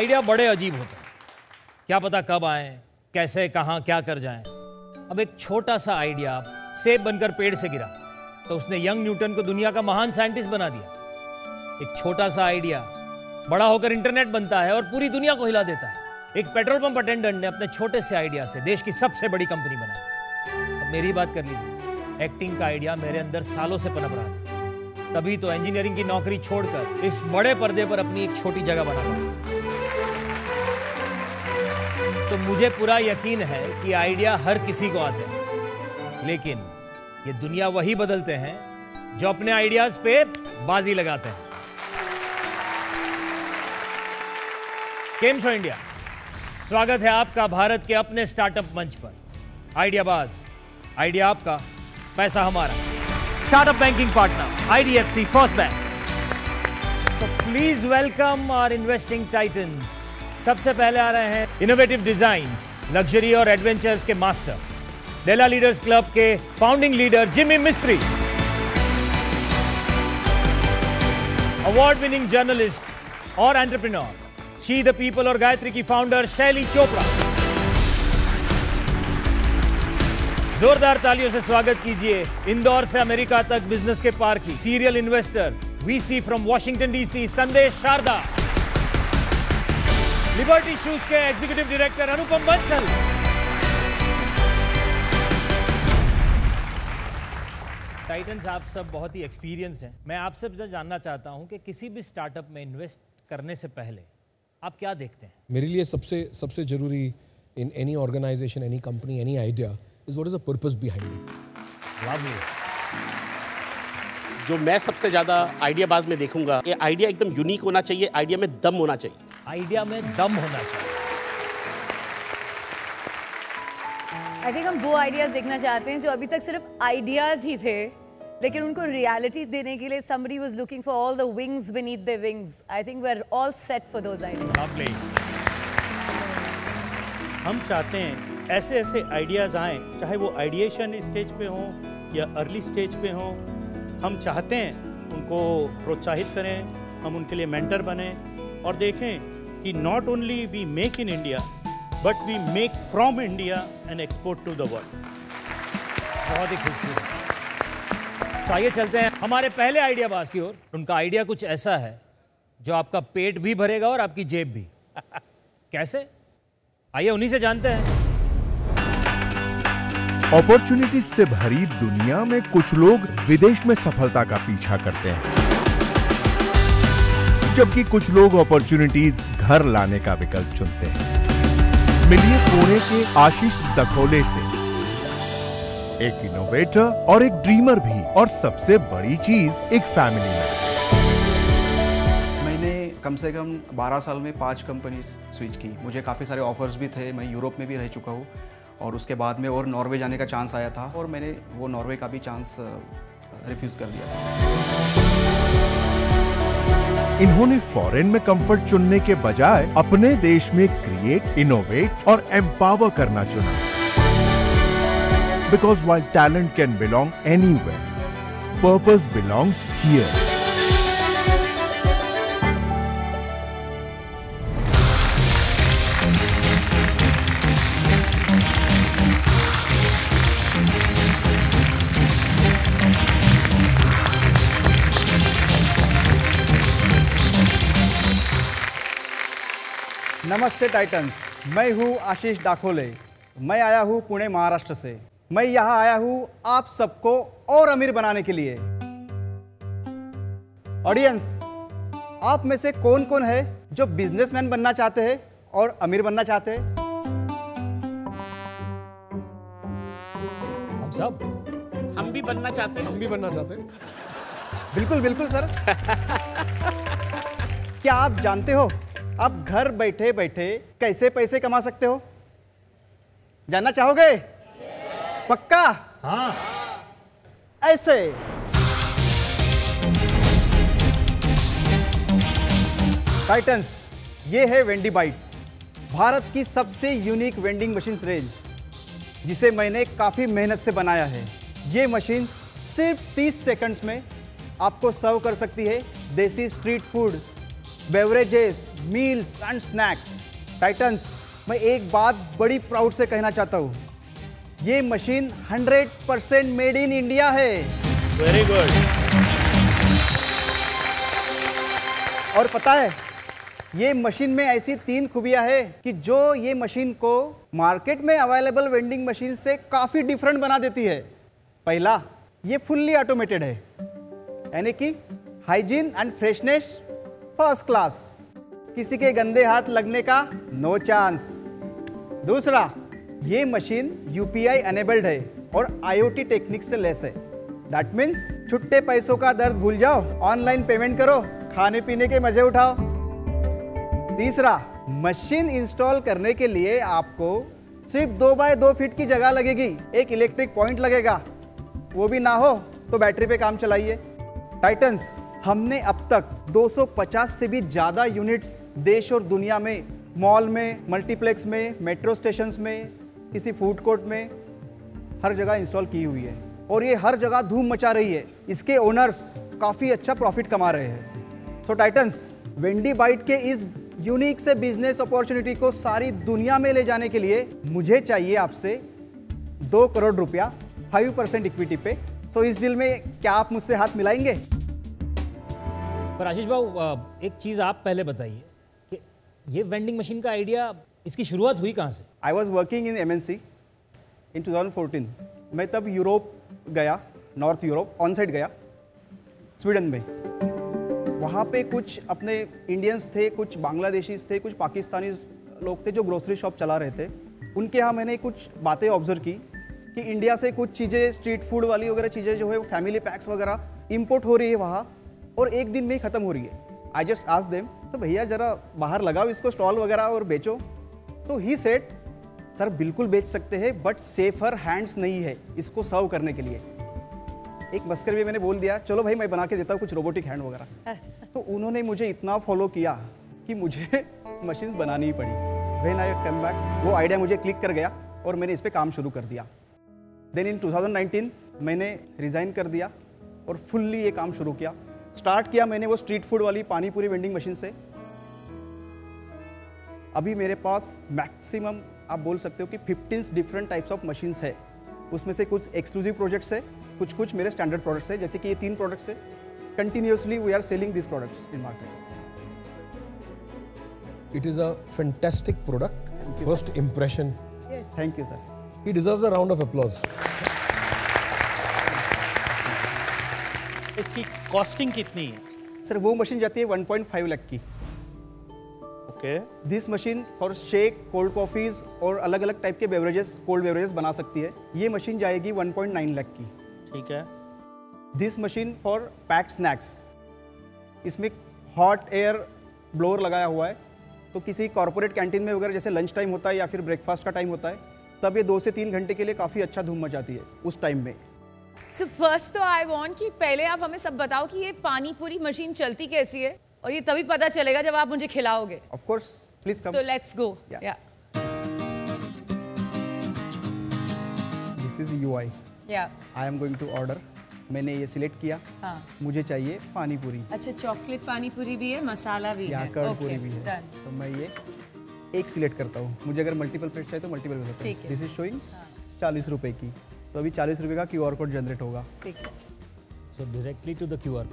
Idea बड़े अजीब होते हैं, क्या पता कब आए, कैसे, कहां, क्या कर जाएं। अब एक छोटा सा आइडिया सेब बनकर पेड़ से गिरा तो उसने यंग न्यूटन को दुनिया का महान साइंटिस्ट बना दिया। एक छोटा सा आइडिया बड़ा होकर इंटरनेट बनता है और पूरी दुनिया को हिला देता है। एक पेट्रोल पंप अटेंडेंट ने अपने छोटे से आइडिया से देश की सबसे बड़ी कंपनी बनाई। अब मेरी बात कर लीजिए, एक्टिंग का आइडिया मेरे अंदर सालों से पनप रहा था, तभी तो इंजीनियरिंग की नौकरी छोड़कर इस बड़े पर्दे पर अपनी एक छोटी जगह बना पाया। तो मुझे पूरा यकीन है कि आइडिया हर किसी को आते हैं, लेकिन ये दुनिया वही बदलते हैं जो अपने आइडियाज पे बाजी लगाते हैं। केम छो इंडिया, स्वागत है आपका भारत के अपने स्टार्टअप मंच पर। आइडिया बाज, आइडिया आपका, पैसा हमारा। Startup banking partner IDFC first bank. So please welcome our investing titans. सबसे पहले आ रहे हैं इनोवेटिव डिजाइन्स, लग्जरी और एडवेंचर्स के मास्टर, डेला लीडर्स क्लब के founding leader Jimmy Mistry, award winning journalist और एंटरप्रेन्योर, शी द पीपल और गायत्री की फाउंडर शैली चोपड़ा। जोरदार तालियों से स्वागत कीजिए इंदौर से अमेरिका तक बिजनेस के पार की serial investor, VC from Washington DC संदेश शारदा, लिबर्टी शूज के एग्जीक्यूटिव डायरेक्टर अनुपम बंसल, टाइटन्स आप सब बहुत ही एक्सपीरियंस हैं। मैं आपसे जानना चाहता हूं कि किसी भी स्टार्टअप में इन्वेस्ट करने से पहले आप क्या देखते हैं? मेरे लिए सबसे जरूरी in any organisation, any company, any idea is what is the purpose behind it. Lovely. जो मैं सबसे ज्यादा आइडिया बाज में देखूंगा, ये आइडिया एकदम यूनिक होना चाहिए, आइडिया में दम होना चाहिए। आइडिया में दम होना चाहिए। आई थिंक हम वो आइडियाज देखना चाहते हैं जो अभी तक सिर्फ आइडियाज ही थे, लेकिन उनको रियलिटी देने के लिए somebody was looking for all the wings beneath their wings. I think we're all set for those ideas. Lovely. हम चाहते हैं ऐसे ऐसे आइडियाज़ आएँ, चाहे वो आइडिएशन स्टेज पे हों या अर्ली स्टेज पे हों। हम चाहते हैं उनको प्रोत्साहित करें, हम उनके लिए मेंटर बने और देखें कि not only we make in India but we make from India and export to the world. बहुत ही खूबसूरत। आइए चलते हैं हमारे पहले आइडिया बाज की ओर। उनका आइडिया कुछ ऐसा है जो आपका पेट भी भरेगा और आपकी जेब भी। कैसे? आइए उन्हीं से जानते हैं। अपॉर्चुनिटीज से भरी दुनिया में कुछ लोग विदेश में सफलता का पीछा करते हैं, जबकि कुछ लोग अपॉर्चुनिटीज घर लाने का विकल्प चुनते हैं। मिलिए पुणे के आशीष दखोले से, एक इनोवेटर और एक ड्रीमर भी, और सबसे बड़ी चीज एक फैमिली में। मैंने कम से कम 12 साल में 5 कंपनी स्विच की। मुझे काफ़ी सारे ऑफर्स भी थे, मैं यूरोप में भी रह चुका हूँ और उसके बाद में और नॉर्वे जाने का चांस आया था और मैंने वो नॉर्वे का भी चांस रिफ्यूज़ कर दिया था। इन्होंने फॉरेन में कंफर्ट चुनने के बजाय अपने देश में क्रिएट, इनोवेट और एम्पावर करना चुना। Because while talent can belong anywhere, purpose belongs here. नमस्ते टाइटन्स, मैं हूँ आशीष डाकोले। मैं आया हूँ पुणे महाराष्ट्र से। मैं यहाँ आया हूँ आप सबको और अमीर बनाने के लिए। ऑडियंस, आप में से कौन कौन है जो बिजनेसमैन बनना चाहते हैं और अमीर बनना चाहते हैं? हम सब। हम भी बनना चाहते हैं। हम भी बनना चाहते हैं। बिल्कुल बिल्कुल सर। क्या आप जानते हो आप घर बैठे बैठे कैसे पैसे कमा सकते हो? जानना चाहोगे? पक्का? हाँ। ऐसे। टाइटन्स, ये है वेंडी बाइट, भारत की सबसे यूनिक वेंडिंग मशीन्स रेंज, जिसे मैंने काफ़ी मेहनत से बनाया है। ये मशीन्स सिर्फ 30 सेकंड्स में आपको सर्व कर सकती है देसी street food, beverages, meals and snacks. Titans, मैं एक बात बड़ी प्राउड से कहना चाहता हूँ, ये मशीन 100% मेड इन इंडिया है। Very good. और पता है, ये मशीन में ऐसी 3 खूबियां है कि जो ये मशीन को मार्केट में अवेलेबल वेंडिंग मशीन से काफ़ी डिफरेंट बना देती है। पहला, ये फुल्ली ऑटोमेटेड है, यानी कि hygiene and freshness first class, किसी के गंदे हाथ लगने का नो चांस। दूसरा, ये मशीन UPI एनेबल्ड है और IoT टेक्निक से लेस है। दैट मीन्स छुट्टे पैसों का दर्द भूल जाओ, ऑनलाइन पेमेंट करो, खाने पीने के मजे उठाओ। तीसरा, मशीन इंस्टॉल करने के लिए आपको सिर्फ 2 बाय 2 फीट की जगह लगेगी, एक इलेक्ट्रिक पॉइंट लगेगा, वो भी ना हो तो बैटरी पे काम चलाइए। टाइटन्स, हमने अब तक 250 से भी ज़्यादा यूनिट्स देश और दुनिया में, मॉल में, मल्टीप्लेक्स में, मेट्रो स्टेशंस में, किसी फूड कोर्ट में, हर जगह इंस्टॉल की हुई है और ये हर जगह धूम मचा रही है। इसके ओनर्स काफ़ी अच्छा प्रॉफिट कमा रहे हैं। सो टाइटन्स, वेंडी बाइट के इस यूनिक से बिजनेस अपॉर्चुनिटी को सारी दुनिया में ले जाने के लिए मुझे चाहिए आपसे 2 करोड़ रुपया 5% इक्विटी पे। सो इस डील में क्या आप मुझसे हाथ मिलाएंगे? पर आशीष भाऊ, एक चीज़ आप पहले बताइए कि ये वेंडिंग मशीन का आइडिया, इसकी शुरुआत हुई कहाँ से? I was working in MNC इन 2014। मैं तब यूरोप गया, नॉर्थ यूरोप ऑन साइड गया, स्वीडन में। वहाँ पे कुछ अपने इंडियंस थे, कुछ बांग्लादेशीज थे, कुछ पाकिस्तानी लोग थे जो ग्रोसरी शॉप चला रहे थे। उनके यहाँ मैंने कुछ बातें ऑब्जर्व की कि इंडिया से कुछ चीज़ें, स्ट्रीट फूड वाली वगैरह चीज़ें जो है, फैमिली पैक्स वगैरह इम्पोर्ट हो रही है वहाँ और एक दिन में ही ख़त्म हो रही है। आई जस्ट आस्क्ड देम, तो भैया ज़रा बाहर लगाओ इसको स्टॉल वगैरह और बेचो। सो ही सेड, सर बिल्कुल बेच सकते हैं बट सेफर हैंड्स नहीं है इसको सर्व करने के लिए। एक मस्कर भी मैंने बोल दिया, चलो भाई मैं बना के देता हूँ कुछ रोबोटिक हैंड वगैरह। तो उन्होंने मुझे इतना फॉलो किया कि मुझे मशीन्स बनानी ही पड़ी। व्हेन आई कम बैक, वो आइडिया मुझे क्लिक कर गया और मैंने इस पर काम शुरू कर दिया। देन इन 2019 मैंने रिज़ाइन कर दिया और फुल्ली ये काम शुरू किया। स्टार्ट किया मैंने वो स्ट्रीट फूड वाली पानी पूरी वेंडिंग मशीन से। अभी मेरे पास मैक्सिमम आप बोल सकते हो कि 15 डिफरेंट टाइप्स ऑफ मशीन्स है। उसमें से कुछ एक्सक्लूसिव प्रोजेक्ट्स है, कुछ मेरे स्टैंडर्ड प्रोडक्ट्स है, जैसे कि ये 3 प्रोडक्ट्स है। Continuously we are selling this products in market. It is a fantastic product. First impression. Yes. Thank you sir. He deserves a round of applause. इसकी कॉस्टिंग कितनी है? सर वो मशीन जाती है 1.5 लाख की। Okay. This machine for shake, cold coffees और अलग अलग टाइप के बेवरेजेस, कोल्ड बेवरेजेस बना सकती है। ये मशीन जाएगी 1.9 लाख की। ठीक है। This machine for packed snacks, इसमें हॉट एयर ब्लोअर लगाया हुआ है, तो किसी कॉर्पोरेट कैंटीन में वगैरह जैसे लंच टाइम होता है या फिर ब्रेकफास्ट का टाइम होता है, तब ये 2 से 3 घंटे के लिए काफ़ी अच्छा धूम मचाती है उस टाइम में। So first तो आई वांट कि पहले आप हमें सब बताओ कि ये पानी पूरी मशीन चलती कैसी है, और ये तभी पता चलेगा जब आप मुझे खिलाओगे। Of course, please come. तो let's go. Yeah this is UI। Yeah I am going to order. मैंने ये सिलेक्ट किया। हाँ। मुझे चाहिए पानी पूरी अच्छा, चॉकलेट पानी पूरी भी है, मसाला भी या है, कर्ड Okay, पूरी भी है। done. तो मैं ये एक सिलेक्ट करता हूँ। मुझे अगर मल्टीपल प्लेट चाहिए तो मल्टीपल कर सकता ठीक हूँ। है। दिस इज शोइंग 40 रुपए की, तो अभी 40 रुपए का QR कोड जनरेट होगा। ठीक है। So directly to the QR.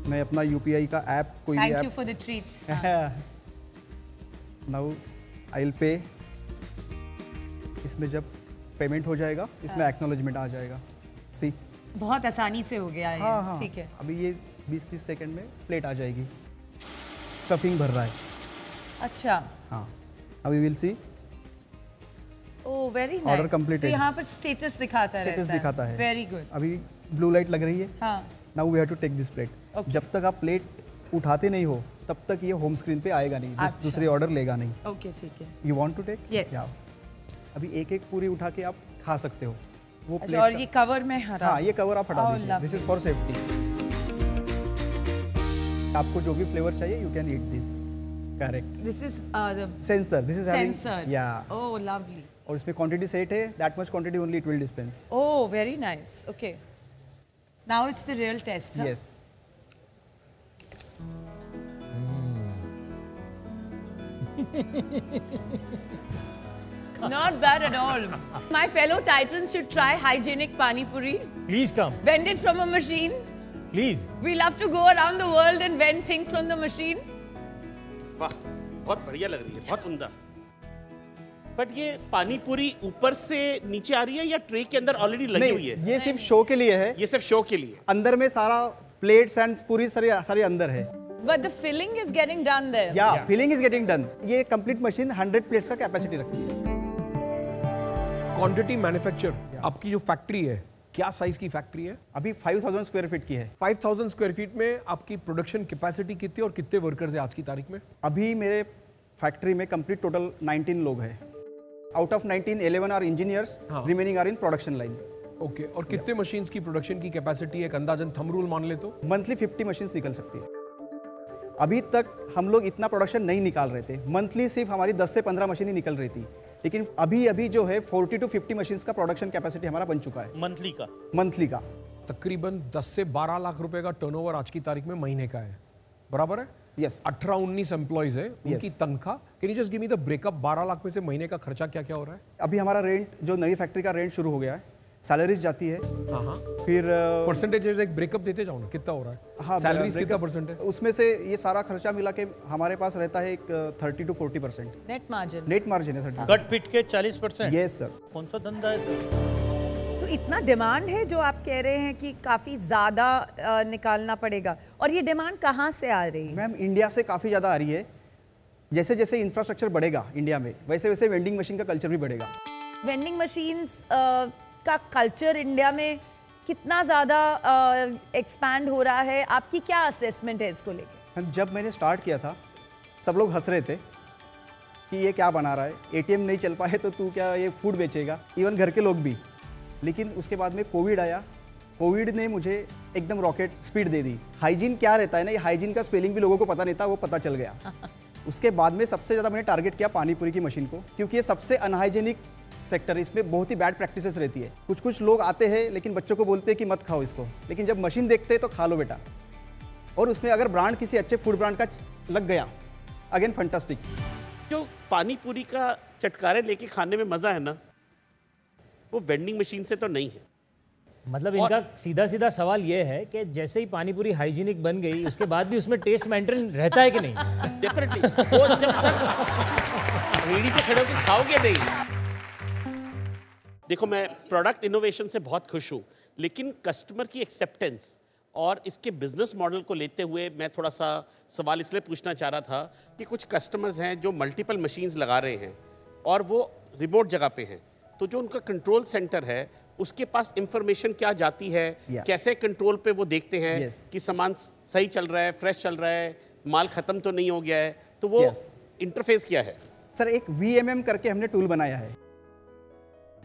मैं अपना UPI का ऐप, कोई भी thank you app, for the treat. Now I will pay. इसमें जब पेमेंट हो जाएगा, इसमें एक्नॉलेजमेंट आ जाएगा। सी, बहुत आसानी से हो गया है। हाँ हाँ, ठीक है। अभी ये 20-30 सेकंड में प्लेट आ जाएगी। स्टफिंग भर रहा है। अच्छा, हाँ, अभी will see. Oh very nice. Order completed. तो यहाँ पर स्टेटस दिखाता रहता है। स्टेटस दिखाता है। Very good. अभी ब्लू लाइट लग रही है। हाँ। Now we have to take this plate. Okay. जब तक आप प्लेट उठाते नहीं हो तब तक ये होम स्क्रीन पे आएगा नहीं, अच्छा। दूसरे ऑर्डर लेगा नहीं। ओके, ठीक है। You want to take? Yes. अभी एक एक पूरी उठा के आप खा सकते हो। वो अच्छा, और का- ये कवर में हरा। हाँ, ये कवर आप हटा Oh, दीजिए। lovely. This is for safety. आपको जो भी फ्लेवर चाहिए you can eat this. Correct. This is the sensor, this is having, sensor. Yeah, oh lovely. और इसमें क्वांटिटी सेट है, that much quantity only it will dispense. Oh very nice. Okay, now it's the real test. Yes. Not bad at all. My fellow Titans should try hygienic pani puri. Please come. Vend it from a machine. Please. We love to go around the world and vend things from the machine. वाह, बहुत बढ़िया लग रही है, बहुत उम्दा। But ये पानी पूरी ऊपर से नीचे आ रही है या ट्रे के अंदर ऑलरेडी लगी हुई है? ये सिर्फ शो के लिए है। ये सिर्फ शो के लिए। अंदर में सारा प्लेट्स एंड पूरी सारी अंदर है। But the filling is getting done there. या फिलिंग इज गेटिंग डन। ये कंप्लीट मशीन 100 प्लेट्स का कैपेसिटी रखती है। क्वांटिटी मैन्युफैक्चर आपकी जो फैक्ट्री है, क्या साइज की फैक्ट्री है? अभी 5000 स्क्वायर फीट की है। 5000 स्क्वायर फीट में आपकी प्रोडक्शन कैपेसिटी कितनी और कितने वर्कर्स है आज की तारीख में? अभी मेरे फैक्ट्री में कंप्लीट टोटल 19 लोग हैं। Out of 19, 11 are engineers, remaining are in production line. Okay, और कितने मशीन्स की प्रोडक्शन की कैपेसिटी है? अंदाजन थंब रूल मान ले तो मंथली 50 मशीन्स निकल सकती है। अभी तक हम लोग इतना प्रोडक्शन नहीं निकाल रहे थे। मंथली सिर्फ हमारी 10 से 15 मशीनें निकल रही थी, लेकिन अभी जो है 40 to 50 मशीन्स का प्रोडक्शन कैपेसिटी हमारा बन चुका है मंथली का। तकरीबन 10 से 12 लाख रुपए का टर्नओवर आज की तारीख में महीने का है, बराबर है? यस। 18-19 एम्प्लॉइज है, उनकी तनख्वाह। Can you just give me the breakup? 12 lakh में से महीने का खर्चा क्या क्या हो रहा है? अभी हमारा रेंट, जो नई फैक्ट्री का रेंट शुरू हो गया है, सैलरीज जाती है। हाँ, फिर परसेंटेज एक ब्रेकअप देते जाओ ना, कितना हो रहा है? हाँ, सैलरीज कितना परसेंट है? उसमें से ये सारा खर्चा मिला के हमारे पास रहता है एक 30 to 40%। Net margin. Net margin है 30। कट पिट के 40%। Yes sir. कौन सा धंधा है सर? तो इतना डिमांड है जो आप कह रहे हैं कि काफी ज्यादा निकालना पड़ेगा, और ये डिमांड कहाँ से आ रही है? मैम, इंडिया से काफ़ी ज़्यादा आ रही है। जैसे जैसे इंफ्रास्ट्रक्चर बढ़ेगा इंडिया में, वैसे वैसे वेंडिंग मशीन का कल्चर भी बढ़ेगा। वेंडिंग मशीन्स का कल्चर इंडिया में कितना ज़्यादा एक्सपैंड हो रहा है? आपकी क्या असेसमेंट है इसको लेके? मैम, जब मैंने स्टार्ट किया था सब लोग हंस रहे थे कि ये क्या बना रहा है, एटीएम नहीं चल पाए तो तू क्या ये फूड बेचेगा, इवन घर के लोग भी। लेकिन उसके बाद में कोविड आया। कोविड ने मुझे एकदम रॉकेट स्पीड दे दी। हाइजीन क्या रहता है ना, ये हाइजीन का स्पेलिंग भी लोगों को पता नहीं था, वो पता चल गया। उसके बाद में सबसे ज़्यादा मैंने टारगेट किया पानी पूरी की मशीन को, क्योंकि ये सबसे अनहाइजीनिक सेक्टर है। इसमें बहुत ही बैड प्रैक्टिसेस रहती है। कुछ लोग आते हैं लेकिन बच्चों को बोलते हैं कि मत खाओ इसको, लेकिन जब मशीन देखते हैं तो खा लो बेटा। और उसमें अगर ब्रांड किसी अच्छे फूड ब्रांड का लग गया, अगेन फंटास्टिक। जो पानी पूरी का चटकारे लेके खाने में मजा है ना, वो वेंडिंग मशीन से तो नहीं है। मतलब इनका सीधा सीधा सवाल ये है कि जैसे ही पानी पूरी हाइजीनिक बन गई, उसके बाद भी उसमें टेस्ट मेंटेन रहता है कि नहीं? डेफिनेटली। वो जब तक रेडी पे खड़े होकर खाओगे नहीं। देखो, मैं प्रोडक्ट इनोवेशन से बहुत खुश हूँ, लेकिन कस्टमर की एक्सेप्टेंस और इसके बिजनेस मॉडल को लेते हुए मैं थोड़ा सा सवाल इसलिए पूछना चाह रहा था कि कुछ कस्टमर्स हैं जो मल्टीपल मशीन्स लगा रहे हैं और वो रिमोट जगह पे हैं, तो जो उनका कंट्रोल सेंटर है उसके पास इंफॉर्मेशन क्या जाती है, कैसे कंट्रोल पे वो देखते हैं कि सामान सही चल रहा है, फ्रेश चल रहा है, माल खत्म तो नहीं हो गया है, तो वो इंटरफेस क्या है? सर, एक VMM करके हमने टूल बनाया है,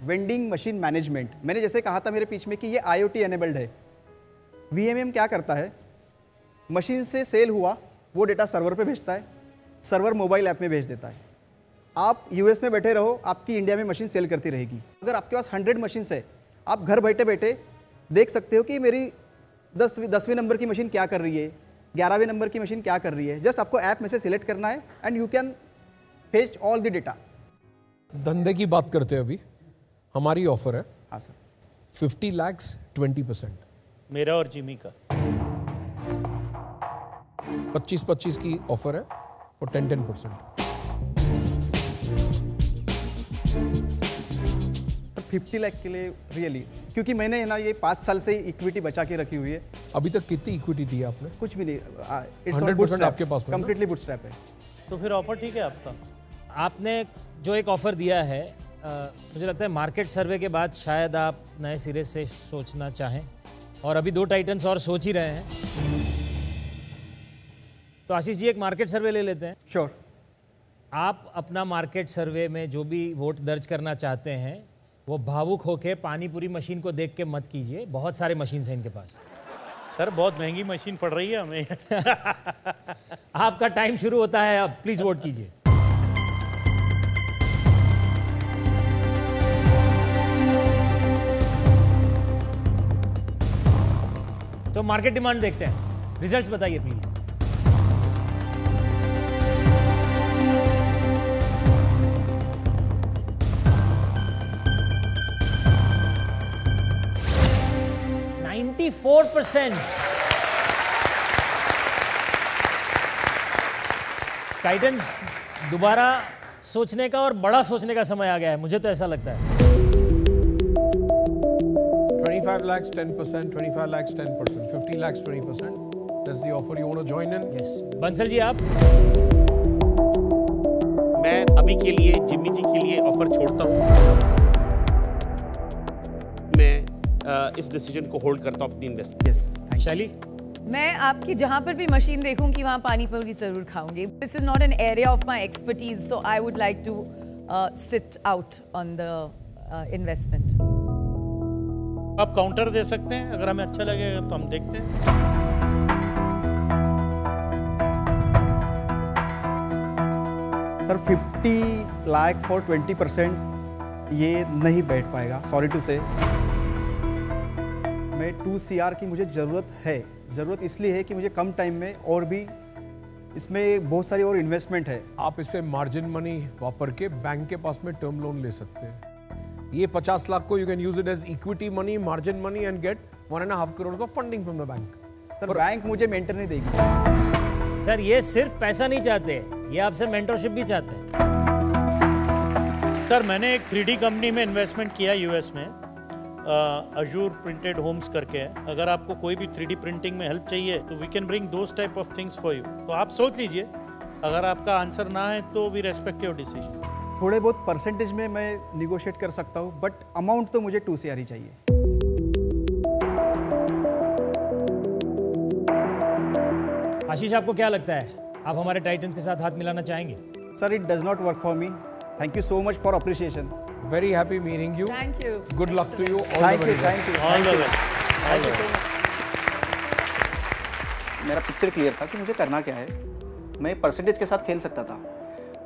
वेंडिंग मशीन मैनेजमेंट। मैंने जैसे कहा था मेरे पीछे में कि ये IoT एनेबल्ड है। VMM क्या करता है, मशीन से सेल हुआ वो डेटा सर्वर पे भेजता है, सर्वर मोबाइल ऐप में भेज देता है। आप US में बैठे रहो, आपकी इंडिया में मशीन सेल करती रहेगी। अगर आपके पास 100 मशीन है, आप घर बैठे बैठे देख सकते हो कि मेरी 10वें नंबर की मशीन क्या कर रही है, 11वें नंबर की मशीन क्या कर रही है। जस्ट आपको ऐप में से सिलेक्ट करना है and you can fetch all the data. धंधे की बात करते हैं अभी, हमारी ऑफर है। हाँ सर। 50 lakhs 20%। मेरा और जिमी का 25-25 की ऑफर है फॉर 10-10%। 50 लाख के लिए रियली, क्योंकि मैंने ना ये 5 साल से इक्विटी बचा के रखी हुई है। अभी तक कितनी इक्विटी दी है आपने? कुछ भी नहीं, 100% आपके पास में? कंप्लीटली बूटस्ट्रैप है। तो फिर ऑफर ठीक है आपका। आपने जो एक ऑफर दिया है, मुझे लगता है मार्केट सर्वे के बाद शायद आप नए सिरे से सोचना चाहें, और अभी 2 टाइटन्स और सोच ही रहे हैं। तो आशीष जी, एक मार्केट सर्वे ले लेते हैं। श्योर। आप अपना मार्केट सर्वे में जो भी वोट दर्ज करना चाहते हैं वो भावुक होके पानी पूरी मशीन को देख के मत कीजिए। बहुत सारे मशीन हैं इनके पास। सर, बहुत महंगी मशीन पड़ रही है हमें। आपका टाइम शुरू होता है अब, प्लीज वोट कीजिए। तो मार्केट डिमांड देखते हैं, रिजल्ट्स बताइए प्लीज। 4%। टाइटन्स, दोबारा सोचने का और बड़ा सोचने का समय आ गया है, मुझे तो ऐसा लगता है। 25 lakhs 10%, 25 lakhs 10%, 50 lakhs 20%. That's the offer. You want to join in? Yes. Bansal ji आप? मैं अभी के लिए जिम्मी जी के लिए ऑफर छोड़ता हूँ। मैं इस डिसीजन को होल्ड करता हूँ अपनी इन्वेस्टमेंट। यस, शैली? मैं आपकी जहाँ पर भी मशीन देखूंगी वहाँ पानी पूरी जरूर खाऊंगी। This is not an area of my expertise, so I would like to sit out on the investment. आप काउंटर दे सकते हैं, अगर हमें अच्छा लगेगा तो हम देखते हैं। सर 50 लाख फॉर 20% ये नहीं बैठ पाएगा, सॉरी टू से। मैं 2 CR की मुझे ज़रूरत है। ज़रूरत इसलिए है कि मुझे कम टाइम में और भी इसमें बहुत सारी और इन्वेस्टमेंट है। आप इसे मार्जिन मनी वापर के बैंक के पास में टर्म लोन ले सकते हैं। ये 50 लाख को you can use it as equity money, margin money and get 1.5 crore of funding from the bank. Sir bank मुझे मेंटर नहीं देगी। सर ये सिर्फ पैसा नहीं चाहते, ये आपसे मेंटरशिप भी चाहते हैं। सर मैंने एक 3D कंपनी में इन्वेस्टमेंट किया यूएस में, अजूर प्रिंटेड होम्स करके है। अगर आपको कोई भी 3D प्रिंटिंग में हेल्प चाहिए तो we can bring those type of things for you. तो आप सोच लीजिए, अगर आपका आंसर ना है तो वी रेस्पेक्ट योर डिसीजन। थोड़े बहुत परसेंटेज में मैं निगोशिएट कर सकता हूँ, बट अमाउंट तो मुझे 2 CR ही चाहिए। आशीष, आपको क्या लगता है, आप हमारे टाइटन्स के साथ हाथ मिलाना चाहेंगे? Sir it does not work for me. Thank you so much for appreciation. Very happy meeting you. Thank you. Good luck to you. All thank the you, very best. Thank you, all the best. Thank you so much. मेरा picture clear था कि मुझे करना क्या है। मैं percentage के साथ खेल सकता था,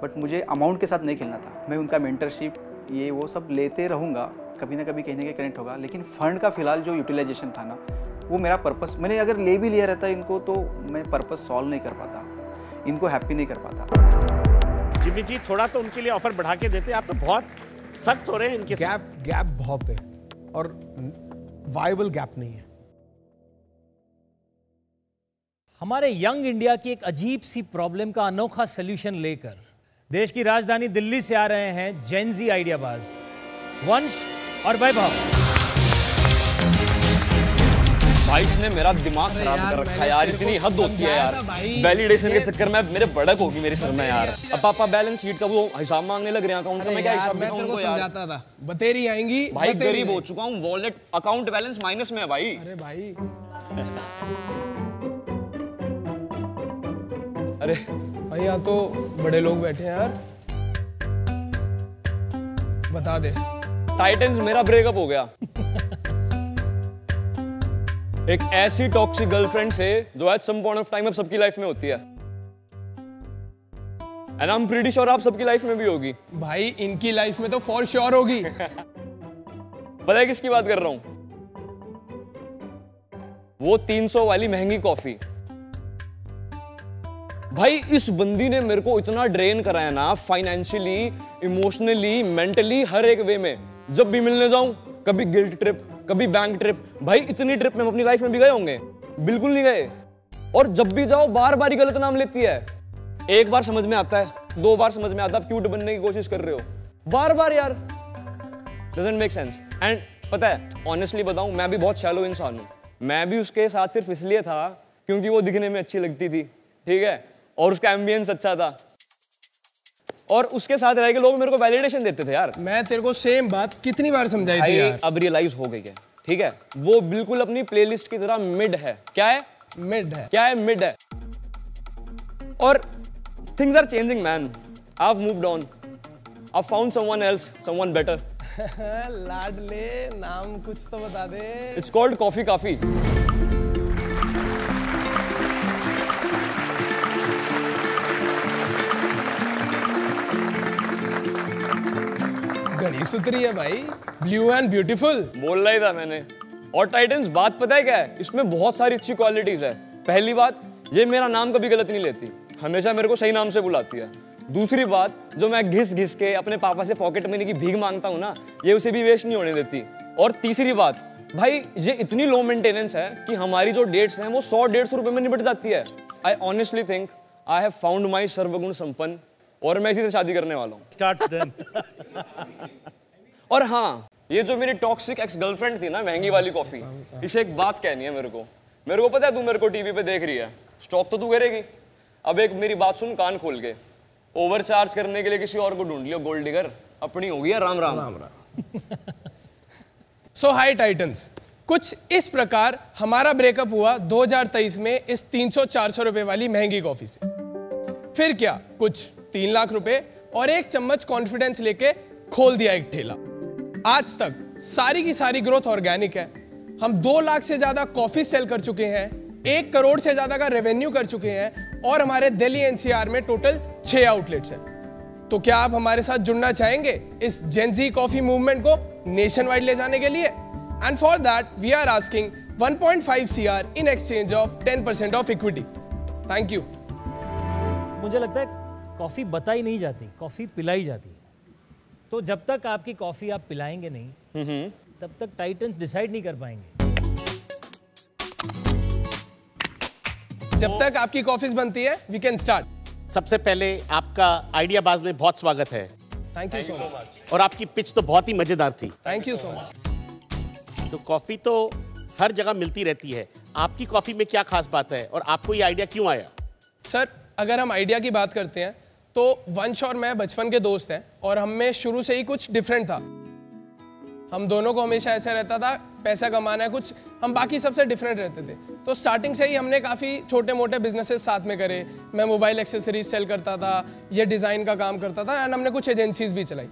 बट मुझे अमाउंट के साथ नहीं खेलना था। मैं उनका मेंटरशिप ये वो सब लेते रहूँगा, कभी ना कभी कहीं ना कहीं कनेक्ट होगा, लेकिन फंड का फिलहाल जो यूटिलाइजेशन था ना, वो मेरा पर्पस, मैंने अगर ले भी लिया रहता इनको तो मैं पर्पस सॉल्व नहीं कर पाता, इनको हैप्पी नहीं कर पाता। जिम्मी जी थोड़ा तो उनके लिए ऑफर बढ़ा के देते, आप तो बहुत सख्त हो रहे हैं इनके साथ। गैप बहुत है और वायबल गैप नहीं है। हमारे यंग इंडिया की एक अजीब सी प्रॉब्लम का अनोखा सलूशन लेकर देश की राजधानी दिल्ली से आ रहे हैं जेनजी आइडियाबाज वंश और वैभव। भाई इसने मेरा दिमाग खराब कर रखा है यार, इतनी हद होती है यार। वैलिडेशन के चक्कर में मेरे भड़क होगी मेरे सर में यार। अब पापा बैलेंस शीट का वो हिसाब मांगने लग रहे हैं, अकाउंट में क्या हिसाब दिखाऊं उनको यार। समझाता था, बतेरी आएंगी भाई गरीब हो चुका हूँ, वॉलेट अकाउंट बैलेंस माइनस में है भाई। अरे भाई अरे भाई यहाँ तो बड़े लोग बैठे हैं यार, बता दे। टाइटन्स मेरा ब्रेकअप हो गया एक ऐसी टॉक्सिक गर्लफ्रेंड से जो at some point of time अब सबकी लाइफ में होती है, and I am pretty sure आप सबकी लाइफ में भी होगी। भाई इनकी लाइफ में तो फॉर श्योर होगी। पता है किसकी बात कर रहा हूं? वो 300 वाली महंगी कॉफी। भाई इस बंदी ने मेरे को इतना ड्रेन कराया ना, फाइनेंशियली, इमोशनली, मेंटली, हर एक वे में। जब भी मिलने जाऊं, कभी गिल्ट ट्रिप, कभी बैंक ट्रिप। भाई इतनी ट्रिप में हम अपनी लाइफ में भी गए होंगे? बिल्कुल नहीं गए। और जब भी जाओ बार बार ही गलत नाम लेती है। एक बार समझ में आता है, 2 बार समझ में आता है, क्यूट बनने की कोशिश कर रहे हो, बार बार यार डजंट मेक सेंस। एंड पता है ऑनेस्टली बताऊं, मैं भी बहुत शैलो इंसान हूं। मैं भी उसके साथ सिर्फ इसलिए था क्योंकि वो दिखने में अच्छी लगती थी, ठीक है, और उसका एम्बियंस अच्छा था, और उसके साथ रह के लोग मेरे को वैलिडेशन देते थे यार। मैं तेरे को सेम बात कितनी बार समझाई थी यार। अब रियलाइज हो गई है, ठीक है, वो बिल्कुल अपनी प्लेलिस्ट की तरह मिड है। क्या है? मिड है। क्या है? मिड है। और things are changing man. I have moved on, I found someone else, someone better. लाडले नाम कुछ तो बता दे। इट्स कॉल्ड कॉफी काफी। घड़ी सुतरी है भाई, ब्लू एंड ब्यूटीफुल। बोल रहा ही था मैंने। और टाइटन्स बात पता है क्या है? इसमें बहुत सारी अच्छी क्वालिटीज है। पहली बात, ये मेरा नाम कभी गलत नहीं लेती, हमेशा मेरे को सही नाम से बुलाती है। दूसरी बात, जो मैं घिस घिस के अपने पापा से पॉकेट मनी की भीख मांगता हूँ ना, ये उसे भी वेस्ट नहीं होने देती। और तीसरी बात, भाई ये इतनी लो मेंटेनेंस है कि हमारी जो डेट्स हैं वो 100-150 रुपए में निपट जाती है। I honestly think I have found my सर्वगुण संपन्न और मैं इसी से शादी करने वाला हूँ। Starts then. और हाँ, ये जो मेरी टॉक्सिक एक्स गर्लफ्रेंड थी ना महंगी वाली कॉफी, इसे एक बात कहनी है मेरे को पता है तू मेरे को टीवी पे देख रही है, स्टॉक तो तू करेगी। अब एक मेरी बात सुन कान खोल के, ओवर चार्ज करने के लिए किसी और को ढूंढ लियो, गोल्ड डिगर अपनी होगी है। राम राम। सो हाई टाइटन्स, कुछ इस प्रकार हमारा ब्रेकअप हुआ 2023 में इस 300-400 रुपए वाली महंगी कॉफी से। फिर क्या, कुछ 3 लाख रुपए और एक चम्मच कॉन्फिडेंस लेके खोल दिया एक ठेला। आज तक सारी की सारी ग्रोथ ऑर्गेनिक है। हम 2 लाख से ज्यादा कॉफी सेल कर चुके हैं, 1 करोड़ से ज्यादा का रेवेन्यू कर चुके हैं और हमारे दिल्ली एनसीआर में टोटल 6 आउटलेट्स हैं। तो क्या आप हमारे साथ जुड़ना चाहेंगे इस जेनजी कॉफी मूवमेंट को नेशन वाइड ले जाने के लिए? And for that we are asking 1.5 CR in exchange of 10% of equity. Thank you. मुझे लगता है कॉफी बताई नहीं जाती, कॉफी पिलाई जाती है। तो जब तक आपकी कॉफी आप पिलाएंगे नहीं, तब तक टाइटन्स डिसाइड नहीं कर पाएंगे। जब तक आपकी कॉफीज बनती है, वी कैन स्टार्ट। सबसे पहले आपका आइडिया बाज में बहुत स्वागत है। Thank you so much. और आपकी पिच तो बहुत ही मजेदार थी। Thank you so much. तो कॉफी तो हर जगह मिलती रहती है, आपकी कॉफी में क्या खास बात है और आपको ये आइडिया क्यों आया? सर, अगर हम आइडिया की बात करते हैं तो वंश और मैं बचपन के दोस्त हैं और हम में शुरू से ही कुछ डिफरेंट था। हम दोनों को हमेशा ऐसा रहता था पैसा कमाना है, कुछ हम बाकी सबसे डिफरेंट रहते थे। तो स्टार्टिंग से ही हमने काफ़ी छोटे मोटे बिजनेसेस साथ में करे। मैं मोबाइल एक्सेसरीज सेल करता था, ये डिज़ाइन का काम करता था एंड हमने कुछ एजेंसीज भी चलाई।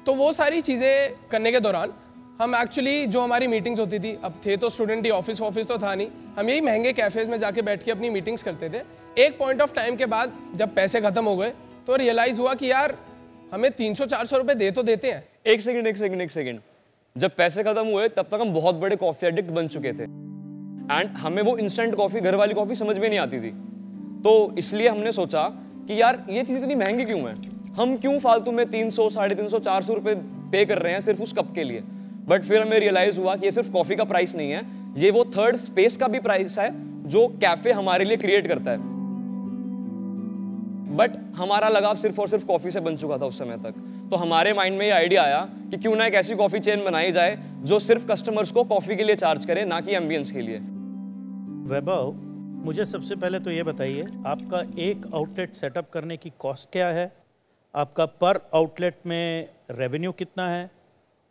तो वो सारी चीज़ें करने के दौरान हम एक्चुअली जो हमारी मीटिंग्स होती थी, अब थे तो स्टूडेंट ही, ऑफिस तो था नहीं, हम यही महंगे कैफ़ेज़ में जाके बैठ के अपनी मीटिंग्स करते थे। एक पॉइंट ऑफ टाइम के बाद जब पैसे खत्म हो गए तो रियलाइज़ हुआ कि यार हमें 300-400 रुपए दे तो देते हैं। एक सेकंड। जब पैसे खत्म हुए तब तक हम बहुत बड़े कॉफी एडिक्ट बन चुके थे एंड हमें वो इंस्टेंट कॉफी, घर वाली कॉफी समझ में नहीं आती थी। तो इसलिए हमने सोचा कि यार ये चीज़ इतनी महंगी क्यों है, हम क्यों फालतू में 300, 350, 400 रुपए पे कर रहे हैं सिर्फ उस कप के लिए। बट फिर हमें रियलाइज हुआ कि ये सिर्फ कॉफी का प्राइस नहीं है, ये वो थर्ड स्पेस का भी प्राइस है जो कैफे हमारे लिए क्रिएट करता है। बट हमारा लगाव सिर्फ और सिर्फ कॉफी से बन चुका था उस समय तक। तो हमारे माइंड में ये आइडिया आया कि क्यों ना एक ऐसी कॉफी चेन बनाई जाए जो सिर्फ कस्टमर्स को कॉफी के लिए चार्ज करे, ना कि एम्बियंस के लिए। वैभव, मुझे सबसे पहले तो ये बताइए, आपका एक आउटलेट सेटअप करने की कॉस्ट क्या है, आपका पर आउटलेट में रेवेन्यू कितना है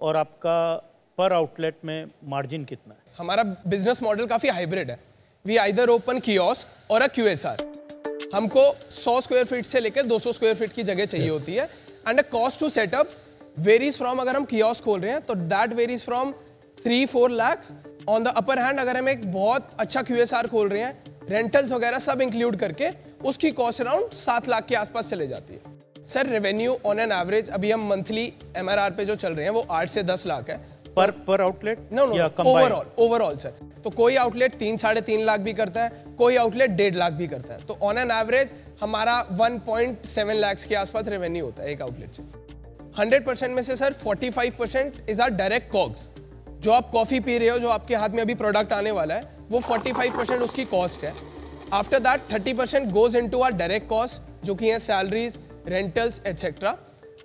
और आपका पर आउटलेट में मार्जिन कितना है? हमारा बिजनेस मॉडल काफ़ी हाइब्रिड है। वी आइदर ओपन कियोस्क और अ QSR। हमको 100 स्क्वायर फीट से लेकर 200 स्क्वायर फीट की जगह चाहिए होती है and cost to setup varies from, अगर हम कियोस्क खोल रहे हैं तो that varies from 3-4 lakh. On the upper hand अगर हम एक बहुत अच्छा QSR खोल रहे हैं, रेंटल्स वगैरह सब इंक्लूड करके, उसकी कॉस्ट अराउंड 7 लाख के आसपास चले जाती है। Sir, revenue on an average अभी हम मंथली MRR पे जो चल रहे हैं वो 8 से 10 लाख है पर आउटलेट। No, overall sir. तो कोई आउटलेट 3-3.5 लाख भी करता है, कोई आउटलेट 1.5 लाख भी करता है। तो ऑन एन एवरेज हमारा 1.7 लाख के आसपास रेवेन्यू होता है एक आउटलेट से। 100% में से sir 45% is are direct COGS. जो आप कॉफी पी रहे हो, जो आपके हाथ में अभी प्रोडक्ट आने वाला है, वो 45% उसकी कॉस्ट है। After that 30% goes into are direct cost, जो कि है सैलरीज, रेंटल्स एटसेट्रा।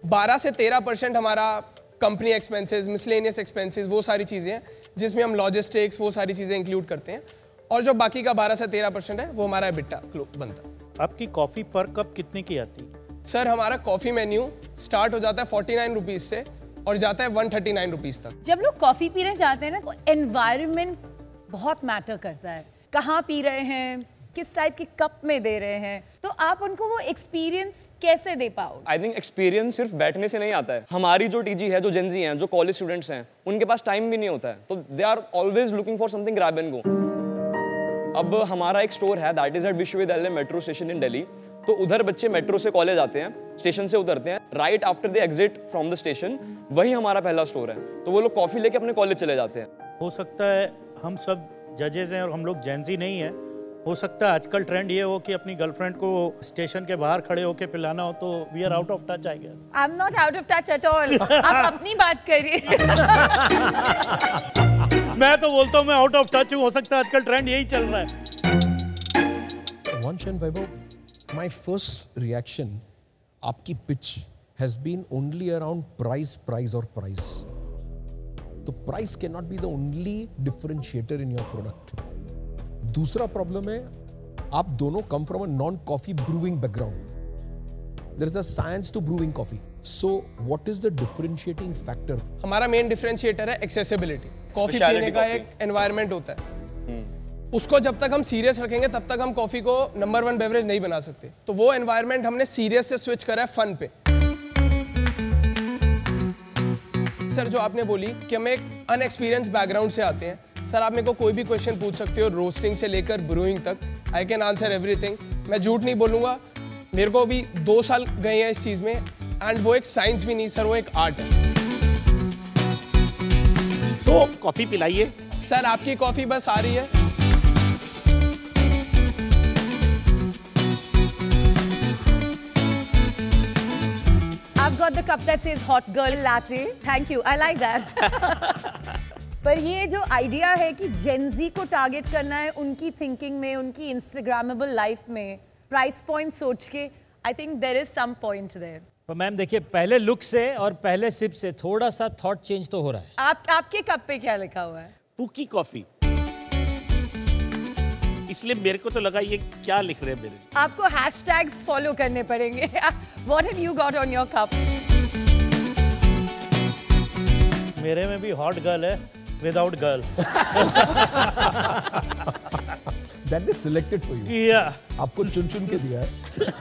12 से 13% हमारा कंपनी एक्सपेंसेस, मिसलेनियस एक्सपेंसेस, वो सारी चीज़ें हैं जिसमें हम लॉजिस्टिक्स, वो सारी चीज़ें इंक्लूड करते हैं। और जो बाकी का 12 से 13% है वो हमारा एबिटा बनता है। आपकी कॉफ़ी पर कप कितने की आती है? सर, हमारा कॉफ़ी मेन्यू स्टार्ट हो जाता है 49 रुपीज़ से और जाता है 139 रुपीज़ तक। जब लोग कॉफ़ी पीने जाते हैं ना, तो एनवायरनमेंट बहुत मैटर करता है। कहाँ पी रहे हैं, किस टाइप के कप में दे रहे हैं, तो आप उनको वो एक्सपीरियंस कैसे दे पाओगे? आई थिंक एक्सपीरियंस सिर्फ बैठने से नहीं आता है। हमारी जो टीजी है, जो जेनजी हैं, जो कॉलेज स्टूडेंट्स हैं, उनके पास टाइम भी नहीं होता है, तो they are always looking for something grab and go. अब हमारा एक स्टोर है that is at Vishwavidyalaya metro station in Delhi. तो उधर बच्चे मेट्रो से कॉलेज आते हैं, स्टेशन से उतरते हैं, right after they exit from the station वही हमारा पहला स्टोर है। तो वो लोग कॉफी लेके अपने कॉलेज चले जाते हैं। हो सकता है हम सब जजेस हैं और हम लोग जेनजी नहीं है, हो सकता है आजकल ट्रेंड ये हो कि अपनी गर्लफ्रेंड को स्टेशन के बाहर खड़े होके पिलाना हो, तो we are out of touch I guess. I am not out of touch at all. आप अपनी बात करिए। मैं तो बोलता हूँ मैं आउट ऑफ टच हूँ, हो सकता है आजकल ट्रेंड यही चल रहा है। Vansh and Vaibhav, my first reaction, आपकी pitch has been only around price or price. तो price cannot be the only differentiator in your product. दूसरा problem है, आप दोनों come from a non-coffee brewing background. There is a science to brewing coffee. So, what is the differentiating factor? हमारा main differentiator है accessibility. Coffee पीने का एक environment होता है, उसको जब तक हम सीरियस रखेंगे तब तक हम कॉफी को नंबर 1 बेवरेज नहीं बना सकते। तो वो एनवायरनमेंट हमने सीरियस से स्विच करा है फन पे। सर जो आपने बोली कि हम एक अनएक्सपीरियंस बैकग्राउंड से आते हैं, सर आप मेरे को कोई भी क्वेश्चन पूछ सकते हो, रोस्टिंग से लेकर ब्रूइंग तक, आई कैन आंसर एवरीथिंग। मैं झूठ नहीं बोलूँगा, मेरे को अभी 2 साल गए हैं इस चीज़ में, एंड वो एक साइंस भी नहीं सर, वो एक आर्ट है। तो कॉफी पिलाइए सर, आपकी कॉफी बस आ रही है। I've got the cup that says hot girl latte. Thank you. I like that. पर ये जो आइडिया है कि जेनजी को टारगेट करना है उनकी थिंकिंग में, उनकी इंस्टाग्रामेबल लाइफ में, प्राइस पॉइंट सोच के, I think there is some point there. पर मैम देखिए, पहले लुक से और पहले सिप से थोड़ा सा थॉट चेंज तो हो रहा है। आपके कप पे क्या लिखा हुआ है? पुकी कॉफी। इसलिए मेरे को तो लगा ये क्या लिख रहे हैं मेरे। आपको हैशटैग्स फॉलो करने पड़ेंगे। What have you got on your cup? मेरे में भी हॉट गर्ल है, without girl. That they selected for you. Yeah. आपको चुन के दिया है।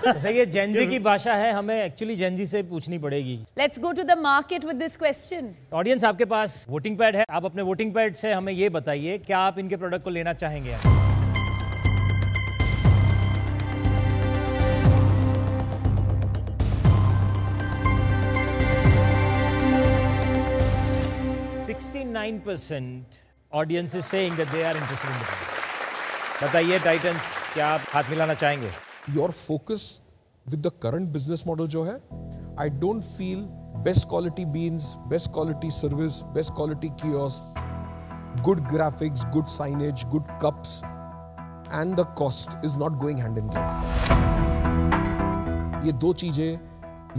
जैसे ये जेनजी की भाषा है, हमें एक्चुअली जेनजी से पूछनी पड़ेगी। Let's go to the market with this question. Audience, आपके पास वोटिंग पैड है, आप अपने वोटिंग पैड से हमें ये बताइए, क्या आप इनके प्रोडक्ट को लेना चाहेंगे? Audience is saying that they are interested in the product. बताइए टाइटंस, क्या आप हाथ मिलाना चाहेंगे? Your focus with the current business model जो है, I don't feel best quality beans, best quality service, best quality kiosk, good graphics, good signage, good cups and the cost is not going hand in hand. ये 2 चीजें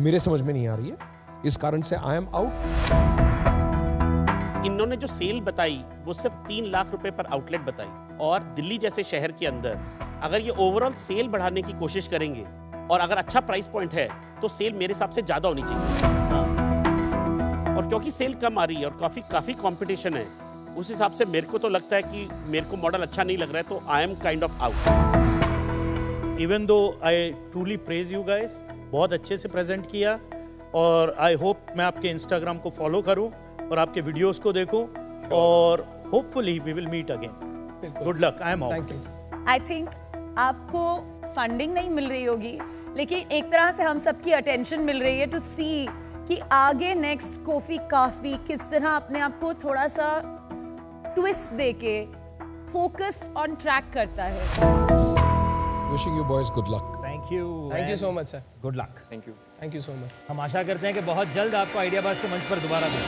मेरे समझ में नहीं आ रही है, इस कारण से आई एम आउट। इन्होंने जो सेल बताई वो सिर्फ 3 लाख रुपए पर आउटलेट बताई, और दिल्ली जैसे शहर के अंदर अगर ये ओवरऑल सेल बढ़ाने की कोशिश करेंगे और अगर अच्छा प्राइस पॉइंट है तो सेल मेरे हिसाब से ज्यादा होनी चाहिए। और क्योंकि सेल कम आ रही है और काफी कंपटीशन है, उस हिसाब से मेरे को तो लगता है कि मेरे को मॉडल अच्छा नहीं लग रहा है, तो I am kind of out. Even though I truly praise you guys, बहुत अच्छे से प्रेजेंट किया, और आई होप मैं आपके इंस्टाग्राम को फॉलो करूं और आपके वीडियोस को देखूं, और hopefully we will meet again. Good luck, I am out. I think आपको फंडिंग नहीं मिल रही होगी, लेकिन एक तरह से हम सबकी अटेंशन मिल रही है टू सी कि आगे नेक्स्ट कॉफी काफी किस तरह अपने आप को थोड़ा सा ट्विस्ट देके फोकस ऑन ट्रैक करता है। Wishing you boys good luck. Thank you. Thank you so much sir. Good luck. Thank you. Thank you so much. हम आशा करते हैं कि बहुत जल्द आपको आइडियाबाज के मंच पर दोबारा मिलें।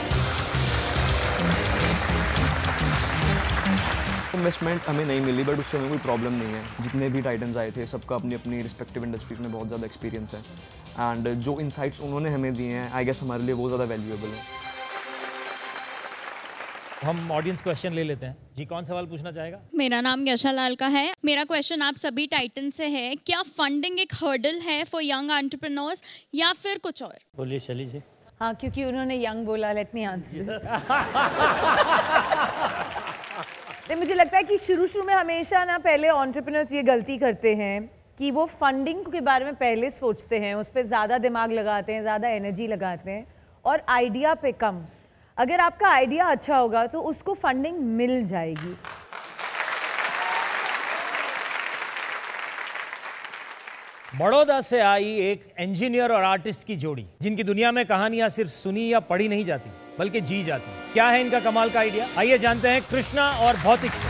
इन्वेस्टमेंट हमें नहीं मिली, बट उससे हमें कोई प्रॉब्लम नहीं है। जितने भी टाइटन्स आए थे सबका अपनी अपनी रिस्पेक्टिव इंडस्ट्रीज में बहुत ज़्यादा एक्सपीरियंस है, एंड जो इनसाइट्स उन्होंने हमें दिए हैं आई गेस हमारे लिए वो ज़्यादा वैल्यूएबल है। हम ऑडियंस क्वेश्चन ले लेते हैं। जी, कौन सवाल पूछना चाहेगा? मेरा नाम यशा लाल का है। मेरा क्वेश्चन आप सभी टाइटन से है, क्या फंडिंग एक हर्डल है फॉर यंग एंटरप्रेन्योर्स या फिर कुछ और? बोलिए शैली जी। हाँ, क्योंकि उन्होंने यंग बोला, लेट मी आंसर। मुझे लगता है कि शुरू में हमेशा ना पहले एंटरप्रेन्योर्स ये गलती करते हैं कि वो फंडिंग के बारे में पहले सोचते हैं, उस पर ज़्यादा दिमाग लगाते हैं, ज़्यादा एनर्जी लगाते हैं, और आइडिया पे कम। अगर आपका आइडिया अच्छा होगा तो उसको फंडिंग मिल जाएगी। बड़ौदा से आई एक इंजीनियर और आर्टिस्ट की जोड़ी, जिनकी दुनिया में कहानियां सिर्फ सुनी या पढ़ी नहीं जाती बल्कि जी जाती। क्या है इनका कमाल का आइडिया? आइए जानते हैं कृष्णा और भौतिक से।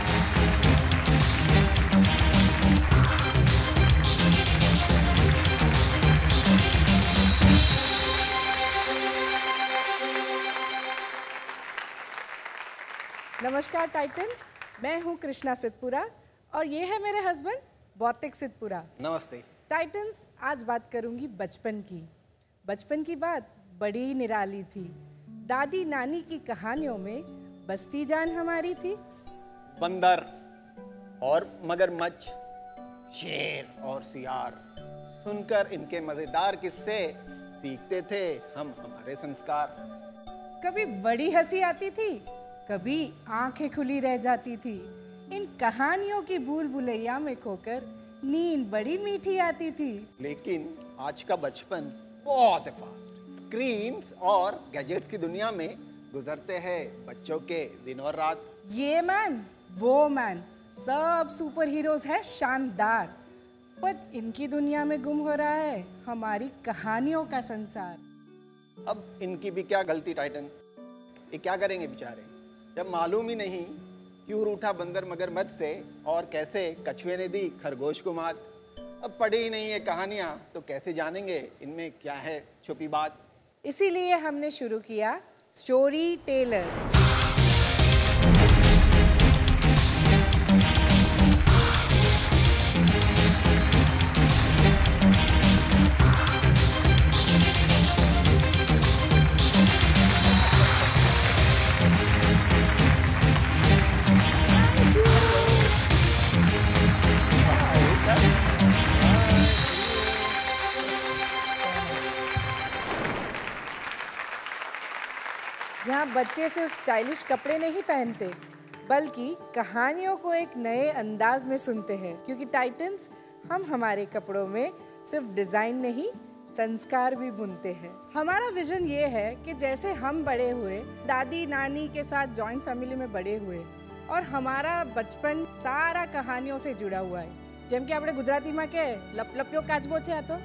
नमस्कार टाइटन, मैं हूँ कृष्णा सिद्धपुरा और ये है मेरे हस्बैंड भौतिक सिद्धपुरा। नमस्ते। टाइटन्स, आज बात करूंगी बचपन की। बचपन की बात बड़ी निराली थी। दादी नानी की कहानियों में बस्ती जान हमारी थी। बंदर और मगरमच्छ, शेर और सियार, सुनकर इनके मजेदार किस्से सीखते थे हम हमारे संस्कार। कभी बड़ी हंसी आती थी, कभी आंखें खुली रह जाती थी। इन कहानियों की भूल भुलैया में खोकर नींद बड़ी मीठी आती थी। लेकिन आज का बचपन बहुत फास्ट, स्क्रीन्स और गैजेट्स की दुनिया में गुजरते हैं बच्चों के दिन और रात। ये मैन वो मैन, सब सुपर हीरोज है शानदार, पर इनकी दुनिया में गुम हो रहा है हमारी कहानियों का संसार। अब इनकी भी क्या गलती टाइटन, ये क्या करेंगे बेचारे, जब मालूम ही नहीं क्यों रूठा बंदर मगरमच्छ से और कैसे कछुए ने दी खरगोश को मात। अब पढ़ी ही नहीं है कहानियाँ तो कैसे जानेंगे इनमें क्या है छुपी बात। इसीलिए हमने शुरू किया स्टोरी टेलर। जहाँ बच्चे सिर्फ स्टाइलिश कपड़े नहीं पहनते बल्कि कहानियों को एक नए अंदाज में सुनते हैं, क्योंकि टाइटन्स हम हमारे कपड़ों में सिर्फ डिजाइन नहीं संस्कार भी बुनते हैं। हमारा विजन ये है कि जैसे हम बड़े हुए, दादी नानी के साथ जॉइंट फैमिली में बड़े हुए और हमारा बचपन सारा कहानियों से जुड़ा हुआ है। જેમ કે આપણે ગુજરાતીમાં કે લપ લપ્યો કાચબો છે આ તો,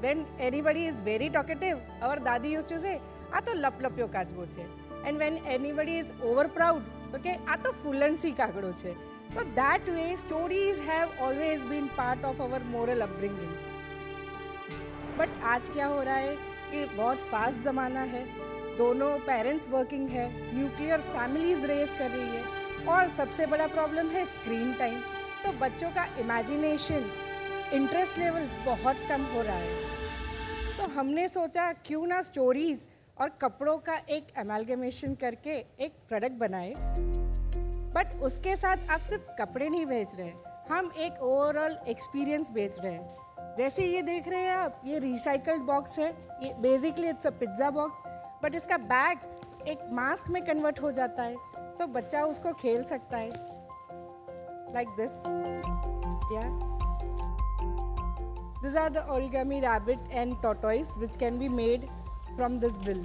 when anybody is very talkative, our દાદી used to say આ તો લપ લપ્યો કાચબો છે, and when anybody is over proud તો કે આ તો ફૂલણસી કાગડો છે. So that way stories have always been part of our moral upbringing. But आज क्या हो रहा है कि बहुत फास्ट ज़माना है, दोनों पेरेंट्स वर्किंग है, न्यूक्लियर फैमिलीज रेस कर रही है और सबसे बड़ा प्रॉब्लम है स्क्रीन टाइम. तो बच्चों का इमेजिनेशन, इंटरेस्ट लेवल बहुत कम हो रहा है. तो हमने सोचा क्यों ना स्टोरीज और कपड़ों का एक एमैल्गमेशन करके एक प्रोडक्ट बनाए. बट उसके साथ आप सिर्फ कपड़े नहीं बेच रहे, हम एक ओवरऑल एक्सपीरियंस बेच रहे हैं. जैसे ये देख रहे हैं आप, ये रिसाइकल्ड बॉक्स है, ये basically it's a pizza box, but इसका बैग एक मास्क में कन्वर्ट हो जाता है तो बच्चा उसको खेल सकता है. Like this, yeah. These are the origami rabbit and tortoise which can be made from this bill.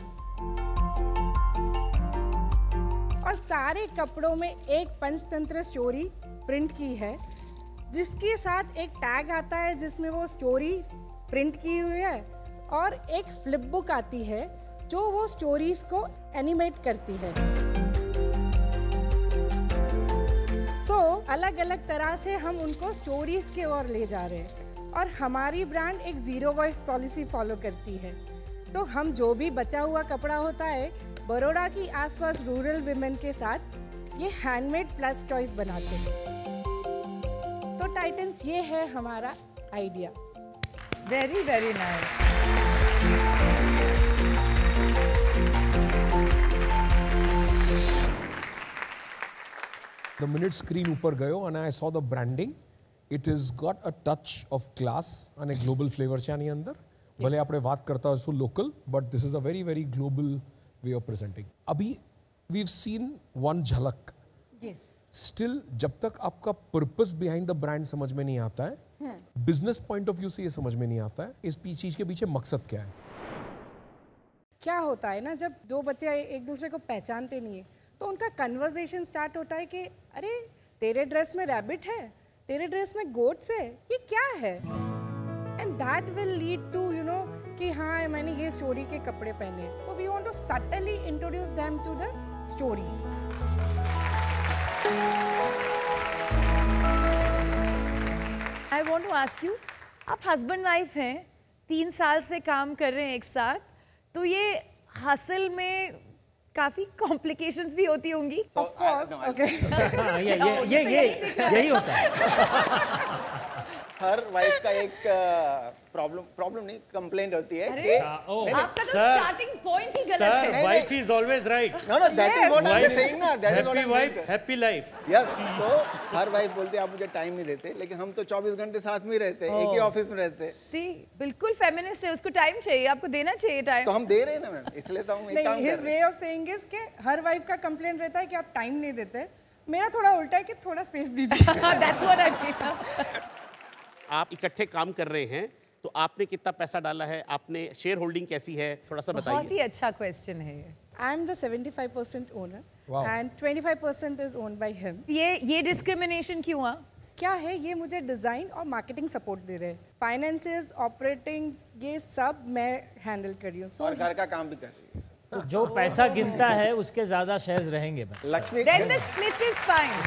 और सारे कपड़ों में एक पंचतंत्र स्टोरी प्रिंट की है, जिसके साथ एक टैग आता है जिसमें वो स्टोरी प्रिंट की हुई है और एक फ्लिप बुक आती है जो वो स्टोरीज को एनिमेट करती है. अलग अलग तरह से हम उनको स्टोरीज के ओर ले जा रहे हैं और हमारी ब्रांड एक जीरो वॉइस पॉलिसी फॉलो करती है. तो हम जो भी बचा हुआ कपड़ा होता है, बड़ौदा की आसपास रूरल विमेन के साथ ये हैंडमेड प्लस टॉयज बनाते हैं. तो टाइटन्स, ये है हमारा idea. Very very nice. The minute screen ऊपर गयो and I saw the branding, it has got a touch of class and a global flavor છે આની અંદર. ભલે આપણે વાત કરતા હશું local, but this is a very very global way of presenting. अभी we've seen one झलक. Yes. Still जब तक आपका purpose behind the brand समझ में नहीं आता है, business point of view से ये समझ में नहीं आता है, इस चीज के पीछे मकसद क्या है. क्या होता है ना, जब दो बच्चे एक दूसरे को पहचानते नहीं है तो उनका कन्वर्सेशन स्टार्ट होता है कि अरे तेरे ड्रेस में रैबिट है, तेरे ड्रेस में गोट्स है, ये क्या है. And that will lead to you know कि हाँ मैंने ये स्टोरी के कपड़े पहने. तो we want to subtly introduce them to the stories. I want to ask you, आप हस्बैंड वाइफ हैं, 3 साल से काम कर रहे हैं एक साथ, तो ये हसल में काफी कॉम्प्लिकेशंस भी होती होंगी। Of course, okay. हाँ, यही होता है। हर वाइफ का एक प्रॉब्लम नहीं, कंप्लेंट होती है अरे, कि आपका तो स्टार्टिंग पॉइंट ही गलत है। Sir, wife is always right. No, that is what I'm saying ना, that is what Happy I'm wife, saying. happy life. Yes, तो हर वाइफ बोलती है आप मुझे टाइम नहीं देते, लेकिन हम तो 24 घंटे साथ में ही रहते हैं, एक ही ऑफिस में रहते हैं। सी बिल्कुल फेमिनिस्ट है, उसको टाइम चाहिए, आपको देना चाहिए टाइम। तो हम दे रहे हैं ना मैम, इसलिए तो हम एक काम कर His रहे way of saying is कि हर वाइफ का कंप्लेंट रहता है कि आप टाइम नहीं देते। मेरा थोड़ा उल्टा है कि थोड़ा स्पेस दीजिए। That's what I mean. आप इकट्ठे काम कर रहे हैं, तो आपने कितना पैसा डाला है, आपने शेयर होल्डिंग कैसी है, थोड़ा सा बताइए। बहुत ही अच्छा क्वेश्चन है ये। I am the 75% owner Wow. and 25% is owned by him. ये डिस्क्रिमिनेशन क्यों हुआ? क्या है, ये मुझे डिज़ाइन और मार्केटिंग सपोर्ट दे रहे हैं। फाइनेंसेस, ऑपरेटिंग, ये सब मैं हैंडल कर रही हूँ। हैं और घर का काम भी कर रही है। तो जो पैसा गिनता है उसके ज्यादा शेयर्स रहेंगे। Lakshmi Then the split is fine.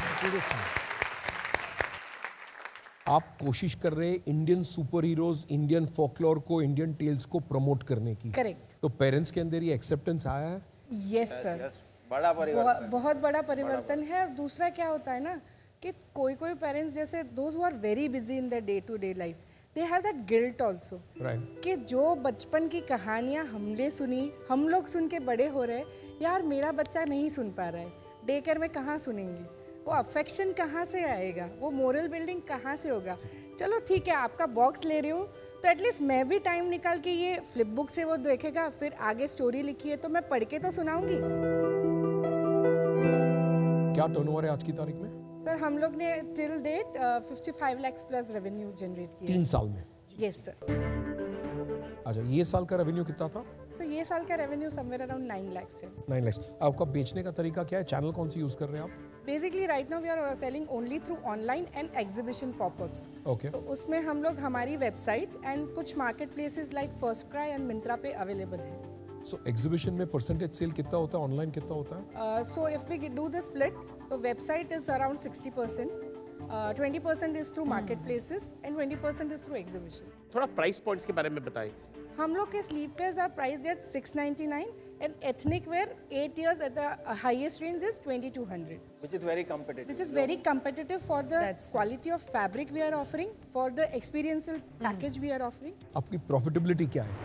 आप कोशिश कर रहे हैं Indian super heroes, Indian folklore को, इंडियन टेल्स को प्रमोट करने की। करेक्ट। तो पेरेंट्स के अंदर ये एक्सेप्टेंस आया है? यस सर, बड़ा परिवर्तन, बहुत बड़ा परिवर्तन है। और दूसरा क्या होता है ना कि कोई पेरेंट्स जैसे those who are very busy in their day to day life, they have that guilt also कि जो बचपन की कहानियाँ हमने सुनी, हम लोग सुन के बड़े हो रहे हैं, यार मेरा बच्चा नहीं सुन पा रहा है, डे केयर में कहाँ सुनेंगे, वो अफेक्शन कहाँ से आएगा, वो मोरल बिल्डिंग कहाँ से होगा। चलो ठीक है, आपका बॉक्स ले रही हूँ तो एटलीस्ट मैं भी टाइम निकाल के ये फ्लिप बुक से वो देखेगा, फिर आगे स्टोरी लिखी है तो मैं पढ़ के तो सुनाऊंगी। क्या टर्नओवर है आज की तारीख में? सर हम लोग ने till date 55 lakh plus revenue generate किया 3 साल में। Yes sir. अच्छा, ये साल का रेवेन्यू कितना था? सर ये साल का रेवेन्यू समवेयर अराउंड 9 लाख है। 9 लाख। आपका बेचने का तरीका क्या है? चैनल कौन सी यूज कर रहे हैं आप? Basically right now we are selling only through online and exhibition popups. Okay. तो उसमें हम लोग हमारी वेबसाइट एंड कुछ market places like FirstCry and Myntra पे अवेलेबल है। सो एग्जीबिशन में परसेंटेज सेल कितना होता है, ऑनलाइन कितना होता है? So if we do the split, तो website is around 60%, 20% is through market places and 20% is through exhibition. थोड़ा प्राइस पॉइंट्स के बारे में बताएं। हम लोग के sleeve wears are priced at 699 and ethnic wear 8 years at the highest range is 2200, which is very competitive. Which is very competitive for the quality of fabric we are offering, for the experiential package we are offering. आपकी profitability क्या है?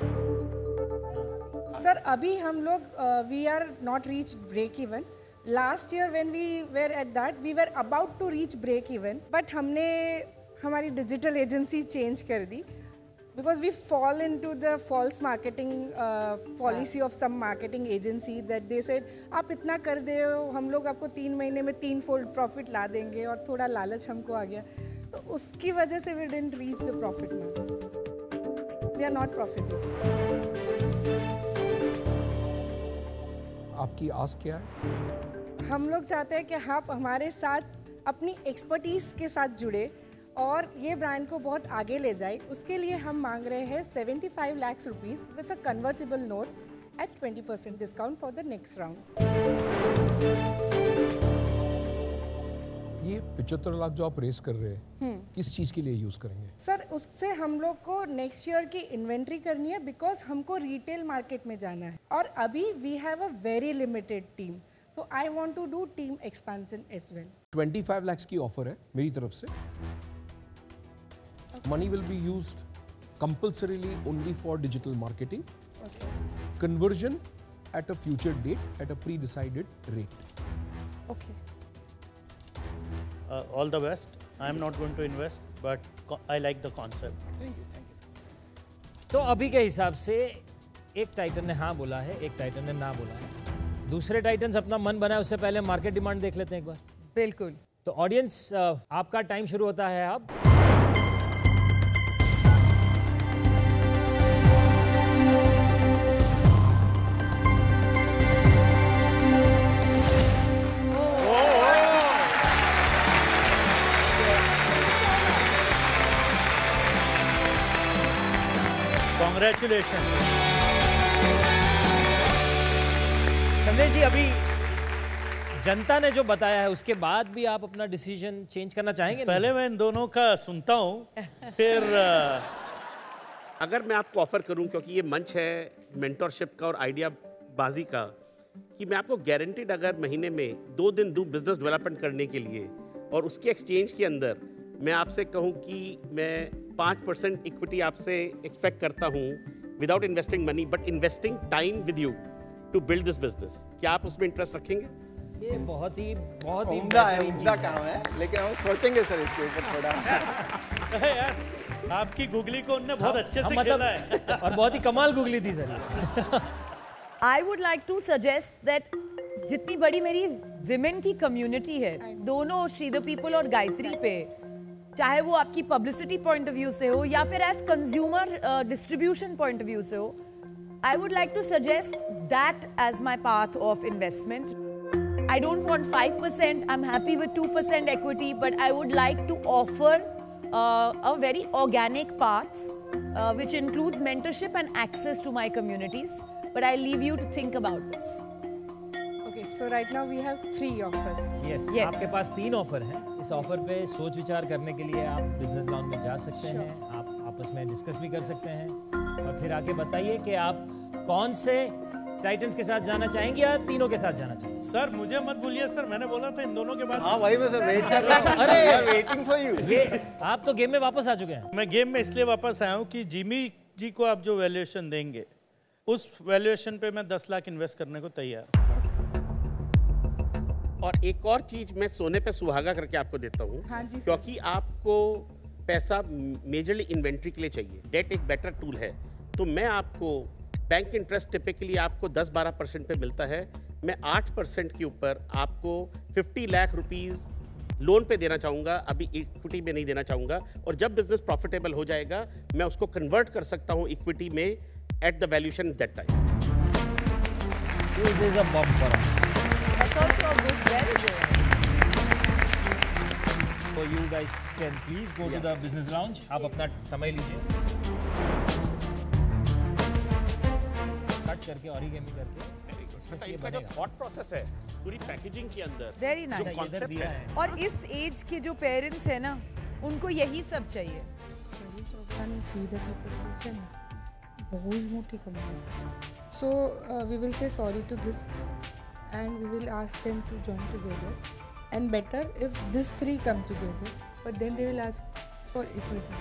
Sir अभी हम लोग we are not reach break even. Last year when we were at that we were about to reach break even, but हमने हमारी digital agency change कर दी because we fall into the false marketing policy of some marketing agency that they said आप इतना कर दे हो, हम लोग आपको 3 महीने में 3-fold प्रॉफिट ला देंगे, और थोड़ा लालच हमको आ गया, तो उसकी वजह से we didn't reach the profit marks. We are not profitable. आपकी आस क्या है? हम लोग चाहते हैं कि आप हमारे साथ अपनी एक्सपर्टीज के साथ जुड़े और ये ब्रांड को बहुत आगे ले जाए। उसके लिए हम मांग रहे हैं 75 lakh rupees with a convertible note at 20% discount for the next round. ये 75 लाख जो आप रेस कर रहे हैं, किस चीज के लिए यूज करेंगे? सर उससे हम लोग को नेक्स्ट ईयर की इन्वेंट्री करनी है, बिकॉज हमको रिटेल मार्केट में जाना है और अभी we have a very limited team, so I want to do team expansion as well. 25 lakh की ऑफर है मेरी तरफ से। Money will be used compulsorily only for digital marketing. Okay. Conversion at a future date at a pre-decided rate. Okay. All the best. I am not going to invest, but I like the concept. Thank you. तो अभी के हिसाब से एक Titan ने हाँ बोला है, एक टाइटन ने ना बोला है। दूसरे टाइटन्स अपना मन बनाए उससे पहले मार्केट डिमांड देख लेते हैं एक बार। बिल्कुल। तो ऑडियंस आपका टाइम शुरू होता है अब। Congratulations. संदेश जी, अभी जनता ने जो बताया है उसके बाद भी आप अपना डिसीजन चेंज करना चाहेंगे? पहले मैं इन दोनों का सुनता हूँ, फिर अगर मैं आपको ऑफर करूं, क्योंकि ये मंच है मेंटरशिप का और आइडिया बाजी का, कि मैं आपको गारंटीड अगर महीने में 2 दिन दूँ बिजनेस डेवलपमेंट करने के लिए और उसके एक्सचेंज के अंदर मैं आपसे कहूँ कि मैं 5% इक्विटी आपसे एक्सपेक्ट करता हूँ without investing money but investing time with you to build this business, क्या आप उसमें इंटरेस्ट रखेंगे? ये बहुत ही उम्दा है, उम्दा काम है, लेकिन हम सोचेंगे सर इसके ऊपर थोड़ा। यार आपकी गुगली को उन्होंने बहुत अच्छे से मतलब खेला है और बहुत ही कमाल गुगली थी sir. I would like to suggest that जितनी बड़ी मेरी विमेन की कम्युनिटी है, दोनों श्रीधर पीपल और गायत्री पे, चाहे वो आपकी पब्लिसिटी पॉइंट ऑफ व्यू से हो या फिर as consumer distribution point of view से हो, I would like to suggest that as my path of investment. I don't want 5%, I'm happy with 2% equity, but I would like to offer a very organic path which includes mentorship and access to my communities. But I leave you to think about this. Okay, so right now we have 3 offers. Yes. आपके पास 3 offer हैं। इस offer पे सोच विचार करने के लिए आप बिजनेस लॉन्च में जा सकते हैं, आप आपस में डिस्कस भी कर सकते हैं और फिर आके बताइए कि आप कौन से टाइटन्स के साथ जाना चाहेंगे या तीनों के साथ जाना चाहेंगे। सर मुझे मत भूलिए सर, मैंने बोला था इन दोनों के बाद। हाँ वही मैं सर वेट कर रहा हूँ। अरे वेटिंग फॉर यू। ये आप तो गेम में वापस आ चुके हैं। मैं गेम में इसलिए वापस आया हूँ कि जिमी जी को आप जो वैल्यूएशन देंगे उस वैल्यूएशन पे मैं 10 लाख इन्वेस्ट करने को तैयार। और एक और चीज मैं सोने पे सुहागा करके आपको देता हूँ। हाँ जी सर। क्योंकि आपको पैसा मेजरली इन्वेंट्री के लिए चाहिए, डेट एक बेटर टूल है, तो मैं आपको बैंक इंटरेस्ट टिपिकली आपको 10-12% पे मिलता है, मैं 8% के ऊपर आपको 50 लाख रुपीस लोन पे देना चाहूँगा, अभी इक्विटी में नहीं देना चाहूँगा, और जब बिजनेस प्रॉफिटेबल हो जाएगा मैं उसको कन्वर्ट कर सकता हूँ इक्विटी में at the valuation that time. This is a bumper. That's also good, very good. So you guys can please go to the business lounge. आप अपना समय लीजिए, कट करके ऑरिगेमी करके इसमें से ये इसका जो बनेगा। थॉट प्रोसेस है पूरी पैकेजिंग के अंदर Very जो nice. कॉन्सेप्ट दिया है है। और इस एज के जो पेरेंट्स हैं ना, उनको यही सब चाहिए। Sridhar people teacher na बहुत मोटी community. So we will say sorry to this and we will ask them to join together, and better if these 3 come together, but then they will ask for equity.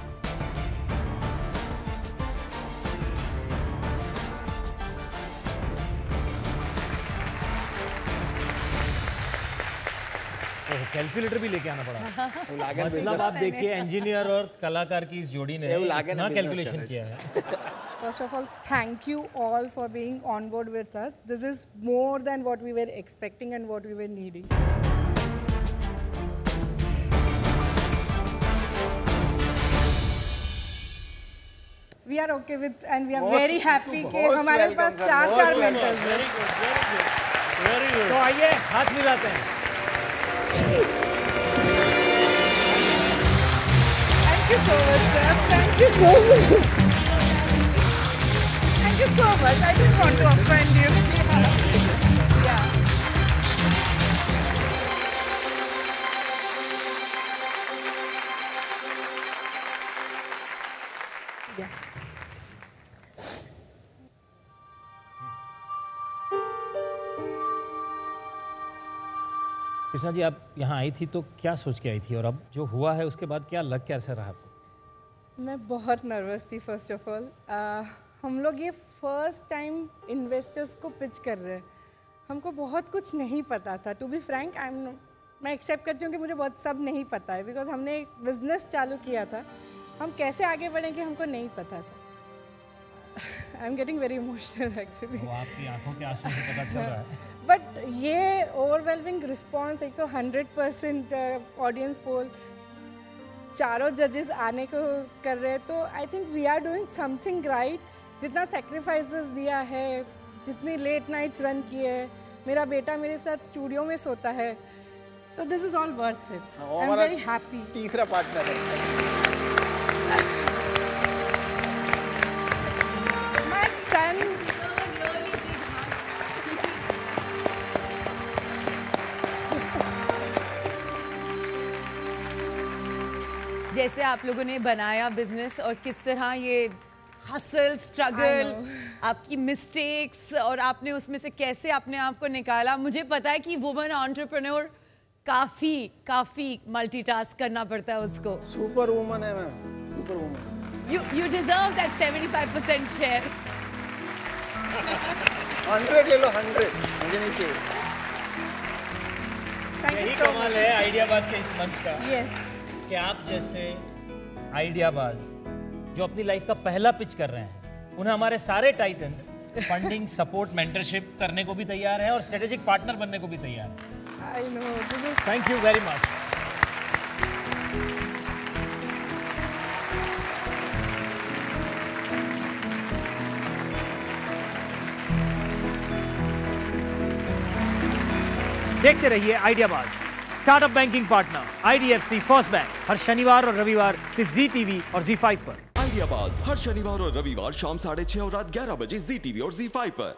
Calculator भी लेके आना पड़ा। लागन मतलब आप देखिए इंजीनियर और कलाकार की इस जोड़ी ने इतना कैलकुलेशन किया है। First of all, thank you all for being on board with us. This is more than what we were expecting and what we were needing. We are okay with, and we are very happy कि हमारे पास 4 mentors हैं। Very good. तो आइए हाथ मिलाते हैं। Thank you so much, sir. Thank you so much. Thank you so much. I didn't want to offend you. Yeah. Yeah. Krishna ji, आप यहाँ आई थी तो क्या सोच के आई थी और अब जो हुआ है उसके बाद क्या लग कैसा रहा आपको? मैं बहुत नर्वस थी फर्स्ट ऑफ ऑल। हम लोग ये फर्स्ट टाइम इन्वेस्टर्स को पिच कर रहे हैं, हमको बहुत कुछ नहीं पता था। टू बी फ्रैंक, मैं एक्सेप्ट करती हूँ कि मुझे बहुत सब नहीं पता है, बिकॉज हमने एक बिजनेस चालू किया था, हम कैसे आगे बढ़ेंगे हमको नहीं पता था। I am getting very emotional actually. वो आपकी आंखों के आंसू से पता चल रहा है। बट ये ओवरवेलमिंग रिस्पॉन्स, एक तो 100% ऑडियंस पोल, चारों जजेस आने को कर रहे हैं, तो I think we are doing something right. जितना सेक्रीफाइसेस दिया है, जितनी लेट नाइट्स रन किए हैं, मेरा बेटा मेरे साथ स्टूडियो में सोता है, तो this is all worth it. I am very happy. तीसरा पार्टनर है माय सन। जैसे आप लोगों ने बनाया बिजनेस और किस तरह ये हसल, स्ट्रगल, आपकी मिस्टेक्स और आपने उसमें से कैसे अपने आप को निकाला। मुझे पता है कि वुमन एंटरप्रेन्योर काफी मल्टीटास्क करना पड़ता है उसको। सुपर वुमन है ma'am, super woman. You deserve that 75% share. 100 ले लो, 100 मुझे नहीं चाहिए। यही कमाल है आइडियाबाज के इस मंच का। Yes. कि आप जैसे आइडियाबाज जो अपनी लाइफ का पहला पिच कर रहे हैं, उन्हें हमारे सारे टाइटन्स फंडिंग, सपोर्ट, मेंटरशिप करने को भी तैयार हैं और स्ट्रेटेजिक पार्टनर बनने को भी तैयार हैं। I know. This is. Thank you very much. देखते रहिए Ideabaaz, startup banking partner IDFC first bank, हर शनिवार और रविवार सिर्फ ZTV और ZEE5 पर। आइडियाबाज हर शनिवार और रविवार शाम 6:30 और रात 11 बजे ZTV और ZEE5 पर।